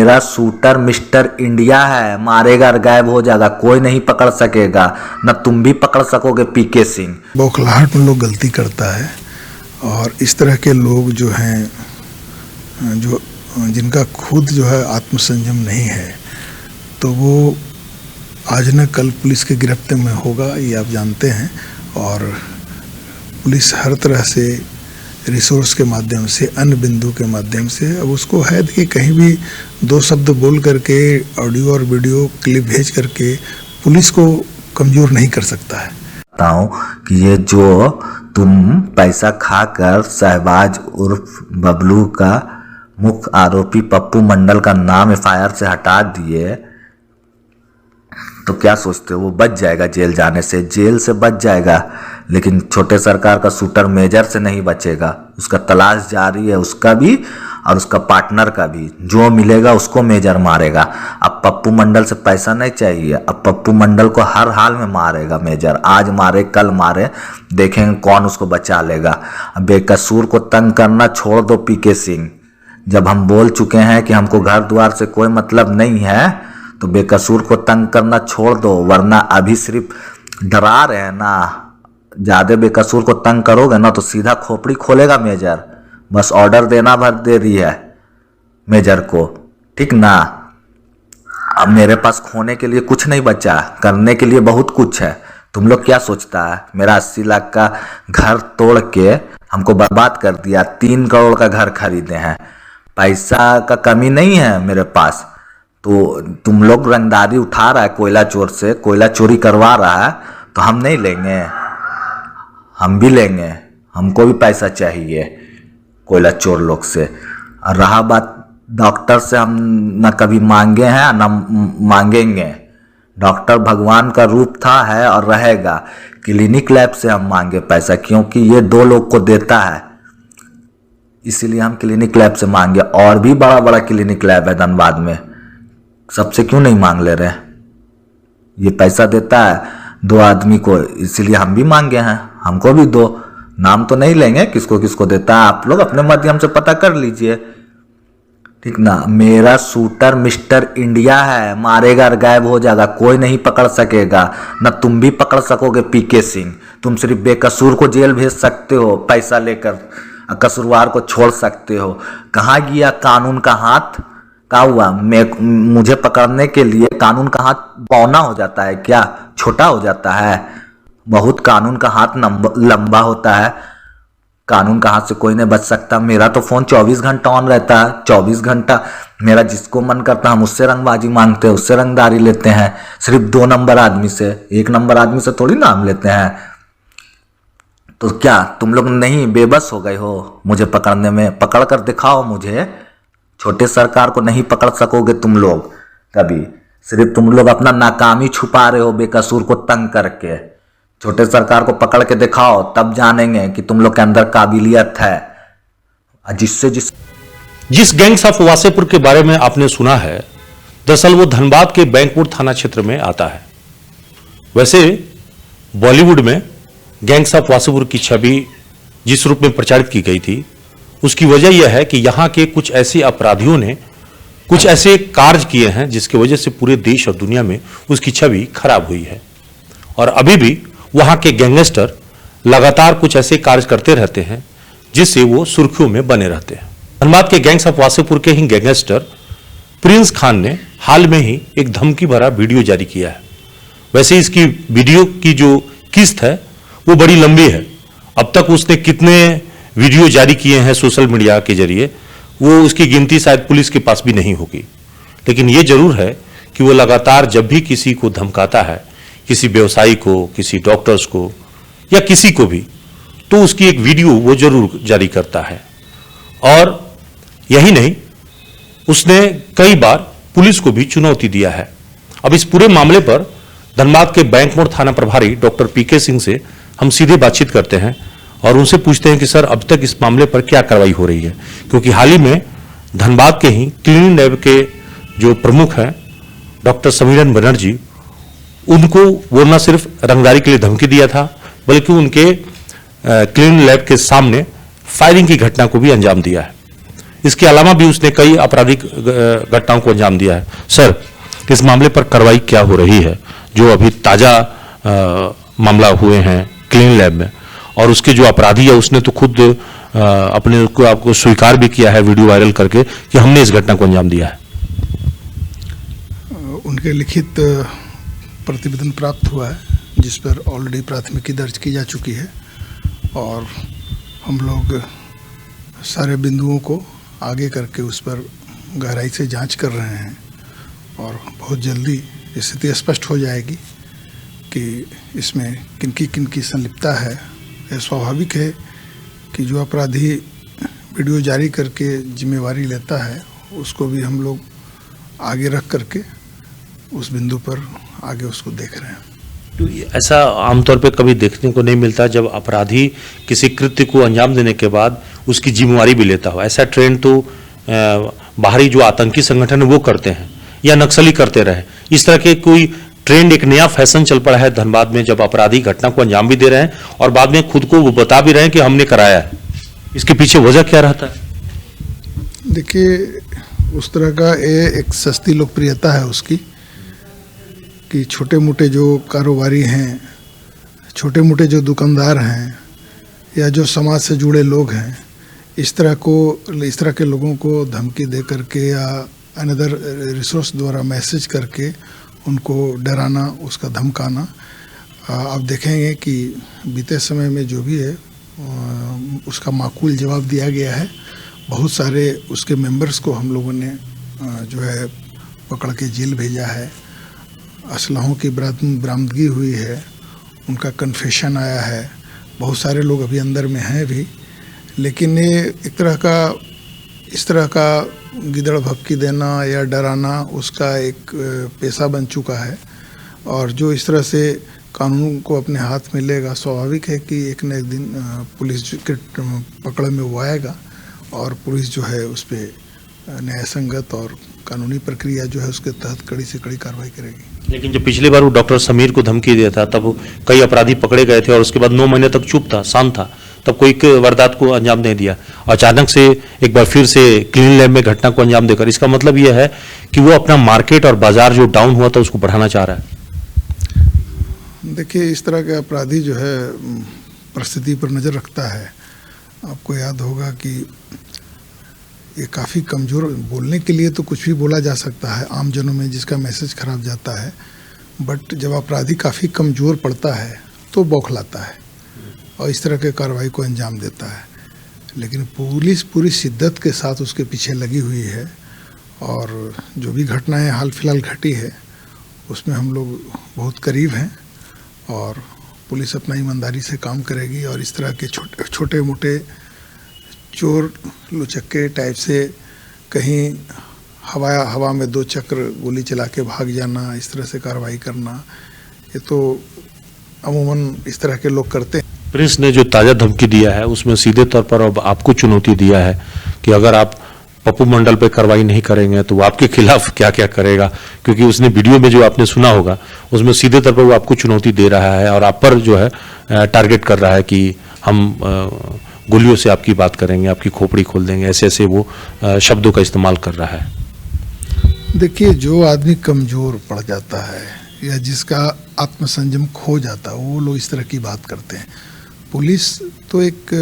मेरा shooter mister India है, मारेगा और गायब हो जाएगा, कोई नहीं पकड़ सकेगा, न तुम भी पकड़ सकोगे पीके सिंह। बौखलाहट में लोग गलती करता है और इस तरह के लोग जो हैं, जो जिनका खुद जो है आत्मसंयम नहीं है, तो वो आज न कल पुलिस के गिरफ्त में होगा, ये आप जानते हैं। और पुलिस हर तरह से रिसोर्स के माध्यम से, अन्य बिंदु के माध्यम से, अब उसको है कि कहीं भी दो शब्द बोल करके, ऑडियो और वीडियो क्लिप भेज करके पुलिस को कमज़ोर नहीं कर सकता है। बताऊं कि ये जो तुम पैसा खाकर शहबाज उर्फ बबलू का मुख्य आरोपी पप्पू मंडल का नाम एफआईआर से हटा दिए, तो क्या सोचते हो वो बच जाएगा जेल जाने से? जेल से बच जाएगा, लेकिन छोटे सरकार का शूटर मेजर से नहीं बचेगा। उसका तलाश जारी है, उसका भी और उसका पार्टनर का भी। जो मिलेगा उसको मेजर मारेगा। अब पप्पू मंडल से पैसा नहीं चाहिए, अब पप्पू मंडल को हर हाल में मारेगा मेजर। आज मारे कल मारे, देखेंगे कौन उसको बचा लेगा। अब बेकसूर को तंग करना छोड़ दो पीके सिंह। जब हम बोल चुके हैं कि हमको घर द्वार से कोई मतलब नहीं है, तो बेकसूर को तंग करना छोड़ दो, वरना अभी सिर्फ डरा रहे हैं ना। ज्यादा बेकसूर को तंग करोगे ना तो सीधा खोपड़ी खोलेगा मेजर। बस ऑर्डर देना भर दे रही है मेजर को, ठीक ना। अब मेरे पास खोने के लिए कुछ नहीं बचा, करने के लिए बहुत कुछ है। तुम लोग क्या सोचता है, मेरा 80 लाख का घर तोड़ के हमको बर्बाद कर दिया। 3 करोड़ का घर खरीदे हैं, पैसा का कमी नहीं है मेरे पास। तो तुम लोग रंगदारी उठा रहा है कोयला चोर से, कोयला चोरी करवा रहा है, तो हम नहीं लेंगे? हम भी लेंगे, हमको भी पैसा चाहिए कोयला चोर लोग से। और रहा बात डॉक्टर से, हम न कभी मांगे हैं न मांगेंगे। डॉक्टर भगवान का रूप था, है और रहेगा। क्लिनिक लैब से हम मांगे पैसा, क्योंकि ये 2 लोग को देता है, इसीलिए हम क्लिनिक लैब से मांगे। और भी बड़ा बड़ा क्लिनिक लैब है धनबाद में, सबसे क्यों नहीं मांग ले रहे? ये पैसा देता है 2 आदमी को, इसीलिए हम भी मांगे हैं, हमको भी दो। नाम तो नहीं लेंगे किसको किसको देता है, आप लोग अपने माध्यम से पता कर लीजिए, ठीक ना। मेरा शूटर मिस्टर इंडिया है, मारेगा और गायब हो जाएगा, कोई नहीं पकड़ सकेगा, न तुम भी पकड़ सकोगे पीके सिंह। तुम सिर्फ बेकसूर को जेल भेज सकते हो पैसा लेकर, कसूरवार को छोड़ सकते हो। कहाँ गया कानून का हाथ? क्या हुआ? मुझे पकड़ने के लिए कानून का हाथ बौना हो जाता है क्या? छोटा हो जाता है? बहुत कानून का हाथ लंबा होता है, कानून का हाथ से कोई नहीं बच सकता। मेरा तो फोन 24 घंटा ऑन रहता है, 24 घंटा मेरा जिसको मन करता है हम उससे रंगबाजी मांगते हैं, उससे रंगदारी लेते हैं। सिर्फ 2 नंबर आदमी से, 1 नंबर आदमी से थोड़ी नाम लेते हैं। तो क्या तुम लोग नहीं बेबस हो गए हो मुझे पकड़ने में? पकड़ कर दिखाओ मुझे। छोटे सरकार को नहीं पकड़ सकोगे तुम लोग कभी। सिर्फ तुम लोग अपना नाकामी छुपा रहे हो बेकसूर को तंग करके। छोटे सरकार को पकड़ के दिखाओ, तब जानेंगे कि तुम लोग के अंदर काबिलियत है। जिस गैंग्स ऑफ वासेपुर के बारे में आपने सुना है, दरअसल वो धनबाद के बैंकपुर थाना क्षेत्र में आता है। वैसे बॉलीवुड में गैंग्स ऑफ वासेपुर की छवि जिस रूप में प्रचारित की गई थी, उसकी वजह यह है कि यहां के कुछ ऐसे अपराधियों ने कुछ ऐसे कार्य किए हैं जिसकी वजह से पूरे देश और दुनिया में उसकी छवि खराब हुई है। और अभी भी वहां के गैंगस्टर लगातार कुछ ऐसे कार्य करते रहते हैं जिससे वो सुर्खियों में बने रहते हैं। धनबाद के गैंग्स ऑफ वासेपुर के ही गैंगस्टर प्रिंस खान ने हाल में ही एक धमकी भरा वीडियो जारी किया है। वैसे इसकी वीडियो की जो किस्त है वो बड़ी लंबी है। अब तक उसने कितने वीडियो जारी किए हैं सोशल मीडिया के जरिए, वो उसकी गिनती शायद पुलिस के पास भी नहीं होगी। लेकिन ये जरूर है कि वो लगातार जब भी किसी को धमकाता है, किसी व्यवसायी को, किसी डॉक्टर्स को या किसी को भी, तो उसकी एक वीडियो वो जरूर जारी करता है। और यही नहीं, उसने कई बार पुलिस को भी चुनौती दिया है। अब इस पूरे मामले पर धनबाद के बैंकमोड़ थाना प्रभारी डॉक्टर पीके सिंह से हम सीधे बातचीत करते हैं और उनसे पूछते हैं कि सर अब तक इस मामले पर क्या कार्रवाई हो रही है, क्योंकि हाल ही में धनबाद के ही क्लिनिक लैब के जो प्रमुख हैं डॉक्टर समीरन बनर्जी, उनको वो न सिर्फ रंगदारी के लिए धमकी दिया था बल्कि उनके क्लिनिक लैब के सामने फायरिंग की घटना को भी अंजाम दिया है। इसके अलावा भी उसने कई आपराधिक घटनाओं को अंजाम दिया है। सर, इस मामले पर कार्रवाई क्या हो रही है? जो अभी ताजा मामला हुए हैं क्लीन लैब में, और उसके जो अपराधी है उसने तो खुद अपने को आपको स्वीकार भी किया है वीडियो वायरल करके कि हमने इस घटना को अंजाम दिया है। उनके लिखित प्रतिवेदन प्राप्त हुआ है जिस पर ऑलरेडी प्राथमिकी दर्ज की जा चुकी है, और हम लोग सारे बिंदुओं को आगे करके उस पर गहराई से जांच कर रहे हैं, और बहुत जल्दी स्थिति स्पष्ट हो जाएगी कि इसमें किनकी संलिप्तता है। यह स्वाभाविक है कि जो अपराधी वीडियो जारी करके जिम्मेवारी लेता है उसको भी हम लोग आगे रख करके उस बिंदु पर आगे उसको देख रहे हैं। तो ऐसा आमतौर पे कभी देखने को नहीं मिलता जब अपराधी किसी कृत्य को अंजाम देने के बाद उसकी जिम्मेवारी भी लेता हो। ऐसा ट्रेंड तो बाहरी जो आतंकी संगठन है वो करते हैं या नक्सली करते रहे। इस तरह के कोई ट्रेंड, एक नया फैशन चल पड़ा है धनबाद में, जब अपराधी घटना को अंजाम भी दे रहे हैं और बाद में खुद को वो बता भी रहे हैं कि हमने कराया है। इसके पीछे वजह क्या रहता है? देखिए, उस तरह का ये एक सस्ती लोकप्रियता है उसकी कि छोटे मोटे जो कारोबारी हैं, छोटे मोटे जो दुकानदार हैं, या जो समाज से जुड़े लोग हैं, इस तरह के लोगों को धमकी दे करके या अनदर रिसोर्स द्वारा मैसेज करके उनको डराना, उसका धमकाना। आप देखेंगे कि बीते समय में जो भी है उसका माकूल जवाब दिया गया है। बहुत सारे उसके मेंबर्स को हम लोगों ने जो है पकड़ के जेल भेजा है। असलहों की बरामदगी हुई है, उनका कन्फेशन आया है। बहुत सारे लोग अभी अंदर में हैं भी, लेकिन ये एक तरह का, इस तरह का गिदड़ भपकी देना या डराना उसका एक पेशा बन चुका है, और जो इस तरह से कानून को अपने हाथ में लेगा, स्वाभाविक है कि एक न एक दिन पुलिस के पकड़ में वो आएगा, और पुलिस जो है उस पर न्याय संगत और कानूनी प्रक्रिया जो है उसके तहत कड़ी से कड़ी कार्रवाई करेगी। लेकिन जब पिछली बार वो डॉक्टर समीर को धमकी दिया था तब कई अपराधी पकड़े गए थे और उसके बाद 9 महीने तक चुप था, शांत था, तब कोई वारदात को अंजाम नहीं दिया। अचानक से एक बार फिर से क्लीन लैब में घटना को अंजाम देकर, इसका मतलब यह है कि वो अपना मार्केट और बाजार जो डाउन हुआ था उसको बढ़ाना चाह रहा है। देखिए, इस तरह के अपराधी जो है परिस्थिति पर नज़र रखता है। आपको याद होगा कि ये काफ़ी कमज़ोर, बोलने के लिए तो कुछ भी बोला जा सकता है आम जनों में जिसका मैसेज खराब जाता है, बट जब अपराधी काफ़ी कमज़ोर पड़ता है तो बौखलाता है और इस तरह के कार्रवाई को अंजाम देता है। लेकिन पुलिस पूरी शिद्दत के साथ उसके पीछे लगी हुई है, और जो भी घटनाएं हाल फिलहाल घटी है उसमें हम लोग बहुत करीब हैं, और पुलिस अपना ईमानदारी से काम करेगी, और इस तरह के छोटे मोटे चोर लुचक्के टाइप से कहीं हवा में 2 चक्र गोली चला के भाग जाना, इस तरह से कार्रवाई करना, ये तो अमूमन इस तरह के लोग करते हैं। प्रिंस ने जो ताज़ा धमकी दिया है उसमें सीधे तौर पर अब आपको चुनौती दिया है कि अगर आप पप्पू मंडल पे कार्रवाई नहीं करेंगे तो वो आपके खिलाफ क्या क्या करेगा, क्योंकि उसने वीडियो में जो आपने सुना होगा उसमें सीधे तौर पर वो आपको चुनौती दे रहा है और आप पर जो है टारगेट कर रहा है कि हम गोलियों से आपकी बात करेंगे, आपकी खोपड़ी खोल देंगे, ऐसे ऐसे वो शब्दों का इस्तेमाल कर रहा है। देखिए, जो आदमी कमज़ोर पड़ जाता है या जिसका आत्मसंयम खो जाता है वो लोग इस तरह की बात करते हैं। पुलिस तो एक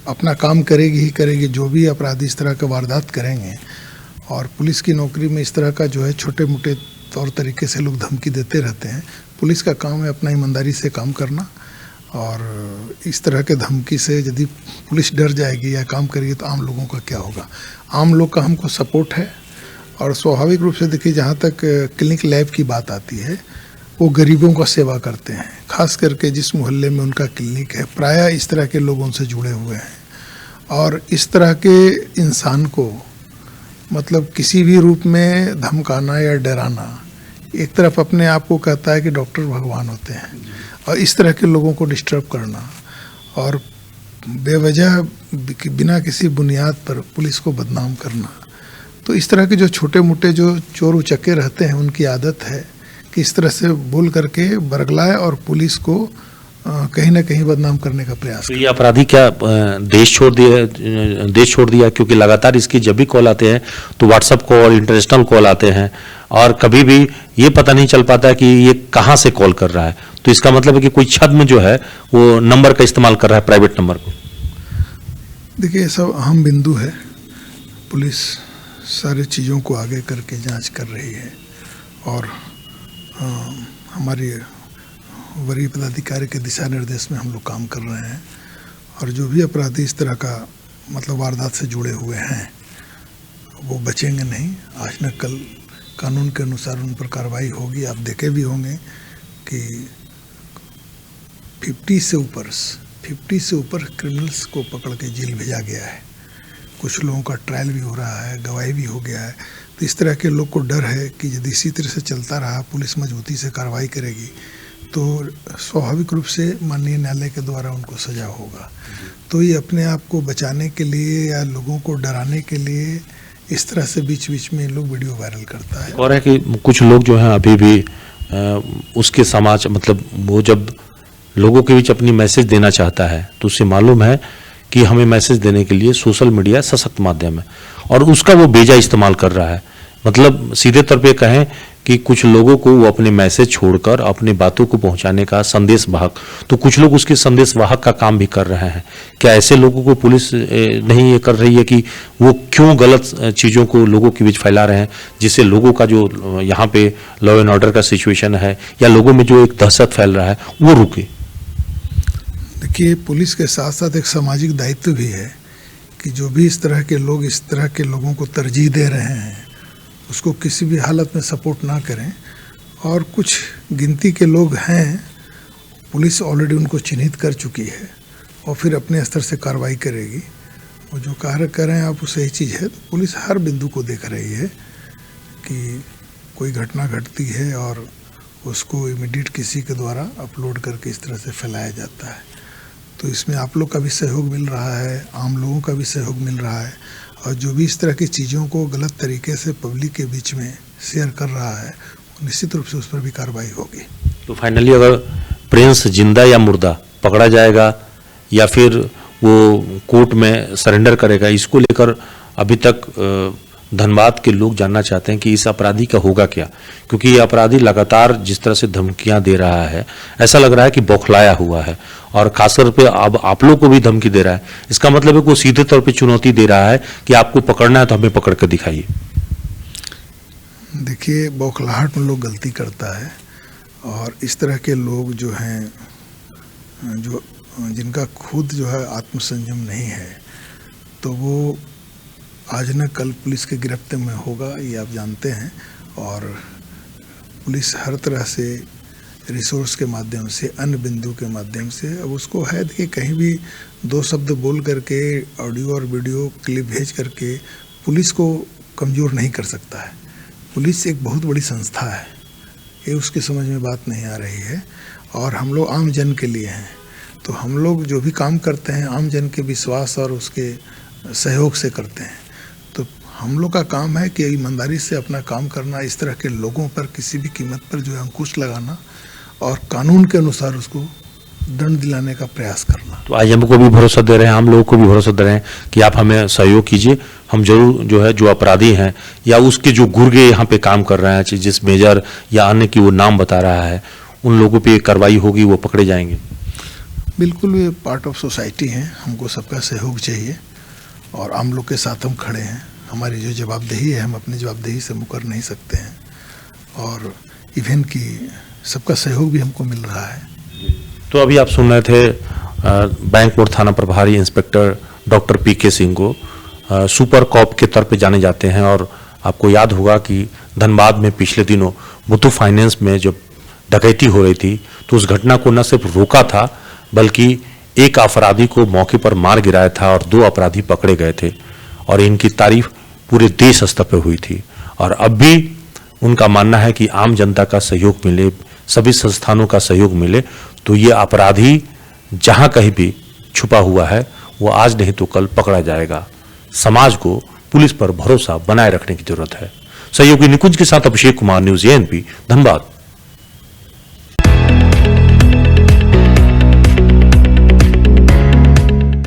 अपना काम करेगी ही करेगी, जो भी अपराधी इस तरह का वारदात करेंगे, और पुलिस की नौकरी में इस तरह का जो है छोटे मोटे तौर तरीके से लोग धमकी देते रहते हैं। पुलिस का काम है अपना ईमानदारी से काम करना, और इस तरह के धमकी से यदि पुलिस डर जाएगी या काम करेगी तो आम लोगों का क्या होगा। आम लोग का हमको सपोर्ट है, और स्वाभाविक रूप से देखिए, जहाँ तक क्लिनिक लैब की बात आती है, वो गरीबों का सेवा करते हैं। खास करके जिस मोहल्ले में उनका क्लिनिक है, प्रायः इस तरह के लोगों से जुड़े हुए हैं, और इस तरह के इंसान को मतलब किसी भी रूप में धमकाना या डराना, एक तरफ अपने आप को कहता है कि डॉक्टर भगवान होते हैं, और इस तरह के लोगों को डिस्टर्ब करना और बेवजह बिना किसी बुनियाद पर पुलिस को बदनाम करना, तो इस तरह के जो छोटे मोटे जो चोर उचक्के रहते हैं उनकी आदत है कि इस तरह से बोल करके बरगलाए और पुलिस को कहीं ना कहीं बदनाम करने का प्रयास। तो ये अपराधी क्या देश छोड़ दिया? क्योंकि लगातार इसकी जब भी कॉल आते हैं तो व्हाट्सएप कॉल, इंटरनेशनल कॉल आते हैं और कभी भी ये पता नहीं चल पाता कि ये कहाँ से कॉल कर रहा है। तो इसका मतलब है कि कोई छद्म जो है वो नंबर का इस्तेमाल कर रहा है, प्राइवेट नंबर को। देखिए, सब अहम बिंदु है। पुलिस सारी चीज़ों को आगे करके जांच कर रही है और हमारी वरीय पदाधिकारी के दिशा निर्देश में हम लोग काम कर रहे हैं और जो भी अपराधी इस तरह का मतलब वारदात से जुड़े हुए हैं वो बचेंगे नहीं। आज न कल कानून के अनुसार उन पर कार्रवाई होगी। आप देखे भी होंगे कि 50 से ऊपर क्रिमिनल्स को पकड़ के जेल भेजा गया है। कुछ लोगों का ट्रायल भी हो रहा है, गवाही भी हो गया है। तो इस तरह के लोग को डर है कि यदि इसी तरह से चलता रहा, पुलिस मजबूती से कार्रवाई करेगी तो स्वाभाविक रूप से माननीय न्यायालय के द्वारा उनको सजा होगा। तो ये अपने आप को बचाने के लिए या लोगों को डराने के लिए इस तरह से बीच बीच में लोग वीडियो वायरल करता है। और है कि कुछ लोग जो हैं अभी भी उसके समाज मतलब वो जब लोगों के बीच अपनी मैसेज देना चाहता है तो उसे मालूम है कि हमें मैसेज देने के लिए सोशल मीडिया सशक्त माध्यम है और उसका वो बेजा इस्तेमाल कर रहा है। मतलब सीधे तौर पे कहें कि कुछ लोगों को वो अपने मैसेज छोड़कर अपने बातों को पहुंचाने का संदेश वाहक, तो कुछ लोग उसके संदेश वाहक का काम भी कर रहे हैं। क्या ऐसे लोगों को पुलिस नहीं ये कर रही है कि वो क्यों गलत चीज़ों को लोगों के बीच फैला रहे हैं, जिससे लोगों का जो यहाँ पे लॉ एंड ऑर्डर का सिचुएशन है या लोगों में जो एक दहशत फैल रहा है वो रुके? देखिए, पुलिस के साथ साथ एक सामाजिक दायित्व भी है कि जो भी इस तरह के लोग इस तरह के लोगों को तरजीह दे रहे हैं उसको किसी भी हालत में सपोर्ट ना करें। और कुछ गिनती के लोग हैं, पुलिस ऑलरेडी उनको चिन्हित कर चुकी है और फिर अपने स्तर से कार्रवाई करेगी। वो जो कार्य कर रहे हैं आप, वो सही चीज़ है। तो पुलिस हर बिंदु को देख रही है कि कोई घटना घटती है और उसको इमीडिएट किसी के द्वारा अपलोड करके इस तरह से फैलाया जाता है। तो इसमें आप लोग का भी सहयोग मिल रहा है, आम लोगों का भी सहयोग मिल रहा है और जो भी इस तरह की चीज़ों को गलत तरीके से पब्लिक के बीच में शेयर कर रहा है निश्चित रूप से उस पर भी कार्रवाई होगी। तो फाइनली अगर प्रिंस जिंदा या मुर्दा पकड़ा जाएगा या फिर वो कोर्ट में सरेंडर करेगा, इसको लेकर अभी तक धनबाद के लोग जानना चाहते हैं कि इस अपराधी का होगा क्या। क्योंकि ये अपराधी लगातार जिस तरह से धमकियां दे रहा है, ऐसा लग रहा है कि बौखलाया हुआ है और खासतौर पे अब आप लोग को भी धमकी दे रहा है। इसका मतलब है कि वो सीधे तौर पे चुनौती दे रहा है कि आपको पकड़ना है तो हमें पकड़ कर दिखाइए। देखिए, बौखलाहट में लोग गलती करता है और इस तरह के लोग जो हैं जो जिनका खुद जो है आत्मसंयम नहीं है तो वो आज न कल पुलिस के गिरफ्त में होगा, ये आप जानते हैं। और पुलिस हर तरह से रिसोर्स के माध्यम से, अन्य बिंदु के माध्यम से, अब उसको है कि कहीं भी दो शब्द बोल करके ऑडियो और वीडियो क्लिप भेज करके पुलिस को कमज़ोर नहीं कर सकता है। पुलिस एक बहुत बड़ी संस्था है, ये उसकी समझ में बात नहीं आ रही है और हम लोग आम जन के लिए हैं। तो हम लोग जो भी काम करते हैं आम जन के विश्वास और उसके सहयोग से करते हैं। तो हम लोग का काम है कि ईमानदारी से अपना काम करना, इस तरह के लोगों पर किसी भी कीमत पर जो है अंकुश लगाना और कानून के अनुसार उसको दंड दिलाने का प्रयास करना। तो आज हमको भी भरोसा दे रहे हैं, हम लोगों को भी भरोसा दे रहे हैं कि आप हमें सहयोग कीजिए। हम जरूर जो है जो अपराधी हैं या उसके जो गुर्गे यहाँ पे काम कर रहे हैं, जिस मेजर या अन्य की वो नाम बता रहा है, उन लोगों पे कार्रवाई होगी, वो पकड़े जाएंगे। बिल्कुल, ये पार्ट ऑफ सोसाइटी है, हमको सबका सहयोग चाहिए और आम लोग के साथ हम खड़े हैं। हमारी जो जवाबदेही है, हम अपनी जवाबदेही से मुकर नहीं सकते हैं और इवन की सबका सहयोग भी हमको मिल रहा है। तो अभी आप सुन रहे थे बैंक मोड़ थाना प्रभारी इंस्पेक्टर डॉक्टर पीके सिंह को। सुपर कॉप के तौर पे जाने जाते हैं और आपको याद होगा कि धनबाद में पिछले दिनों मुथूट फाइनेंस में जब डकैती हो रही थी तो उस घटना को न सिर्फ रोका था बल्कि एक अपराधी को मौके पर मार गिराया था और 2 अपराधी पकड़े गए थे और इनकी तारीफ पूरे देश स्तर पर हुई थी। और अब भी उनका मानना है कि आम जनता का सहयोग मिले, सभी संस्थानों का सहयोग मिले तो ये अपराधी जहां कहीं भी छुपा हुआ है वो आज नहीं तो कल पकड़ा जाएगा। समाज को पुलिस पर भरोसा बनाए रखने की जरूरत है। सहयोगी निकुंज के साथ अभिषेक कुमार, न्यूज़ एएनपी, धनबाद।